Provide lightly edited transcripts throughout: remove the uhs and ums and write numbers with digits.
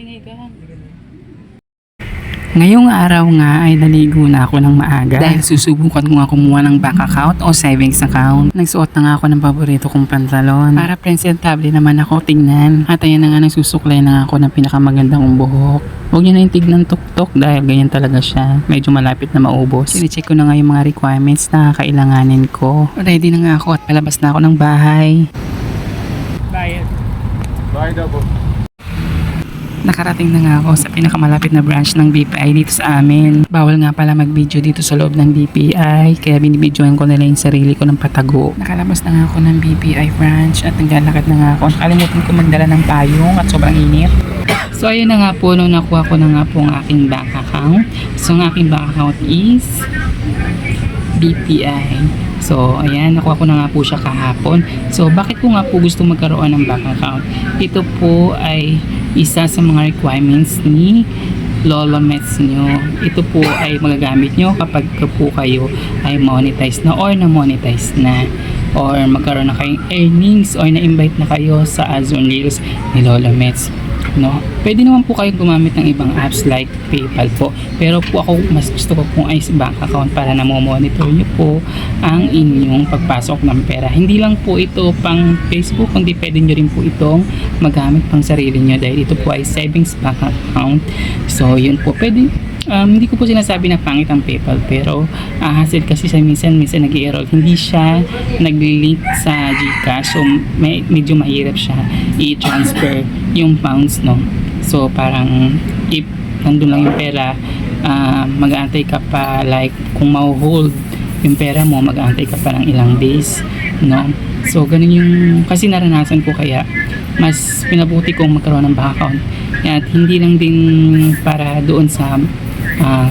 Sinigang. Ngayong araw nga ay naligo na ako ng maaga dahil susubukan ko nga kumuha ng bank account o savings account. Nagsuot na nga ako ng paborito kong pantalon para presentable naman ako tingnan. At ayan na nga, nagsusuklay na nga ako ng pinakamaganda kong buhok. Huwag nyo na yung tignan tuktok dahil ganyan talaga siya. Medyo malapit na maubos. Sinicheck ko na nga yung mga requirements na kailanganin ko. Ready na nga ako at palabas na ako ng bahay. Bayad. Bayad po. Nakarating na nga ako sa pinakamalapit na branch ng BPI dito sa amin. Bawal nga pala mag-video dito sa loob ng BPI, kaya binibidyoan ko na lang yung sarili ko ng patago. Nakalabas na nga ako ng BPI branch at naglalakad na nga ako. Nakalimutan ko magdala ng payong at sobrang init. So ayun na nga po, nung nakuha ko na nga po ang aking bank account. So ang aking bank account is BPI. So, ayan, nakuha ko na nga po siya kahapon. So, bakit ko nga po gusto magkaroon ng bank account? Ito po ay isa sa mga requirements ni Lolo Mets nyo. Ito po ay magagamit nyo kapag po kayo ay monetize na or na-monetize na or magkaroon na kayong earnings or na-invite na kayo sa ads on Reels ni Lolo Mets. No? Pwede naman po kayong gumamit ng ibang apps like PayPal po. Pero po ako, mas gusto ko pong ay bank account para na-monitor nyo po ang inyong pagpasok ng pera. Hindi lang po ito pang Facebook, kundi pwede nyo rin po itong magamit pang sarili nyo dahil ito po ay savings bank account. So, yun po. Pwede, hindi ko po sinasabi na pangit ang PayPal, pero hassle kasi sa minsan nag-i-error. Hindi siya nag-link sa GCash, so medyo mahirap siya i-transfer yung pounds, no? So parang if nandun lang yung pera, mag-aantay ka pa, like kung ma-hold yung pera mo, mag-aantay ka pa ng ilang days, no? So ganun yung kasi naranasan ko, kaya mas pinabuti kong magkaroon ng bank account. At hindi lang din para doon sa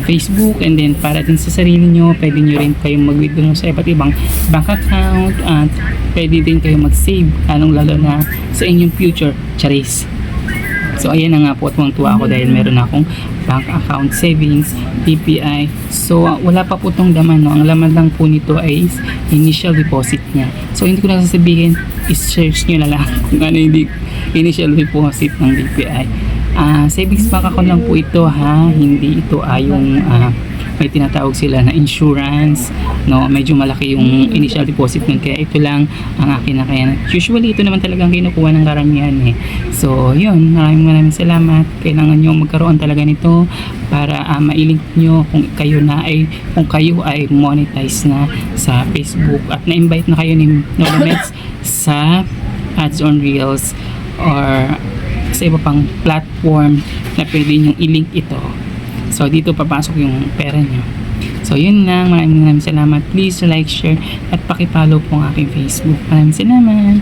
Facebook, and then para din sa sarili nyo, pwede nyo rin kayong mag-withdraw sa iba't ibang bank account, at pwede din kayong mag-save, lalo na sa inyong future, charis. So ayan na nga po, tuwang-tuwa ako dahil meron akong bank account savings BPI. So wala pa po itong laman, no? Ang laman lang po nito ay initial deposit niya. So hindi ko na sasabihin, is-search nyo na lang kung ano yung initial deposit ng BPI. Savings bank account lang po ito, ha, hindi ito yung may tinatawag sila na insurance, no? Medyo malaki yung initial deposit nun, kaya ito lang ang akin na kaya. Usually ito naman talagang kinukuha ng karamihan, eh. So yun, maraming salamat. Kailangan nyo magkaroon talaga nito para mailink nyo kung kayo ay monetize na sa Facebook at na-invite na kayo ni Lolo Mets sa ads on Reels or sa iba pang platform na pwede nyo i-link ito. So dito papasok yung pera nyo. So yun lang, maraming salamat. Please like, share at pakipollow po ang aking Facebook. Maraming salamat.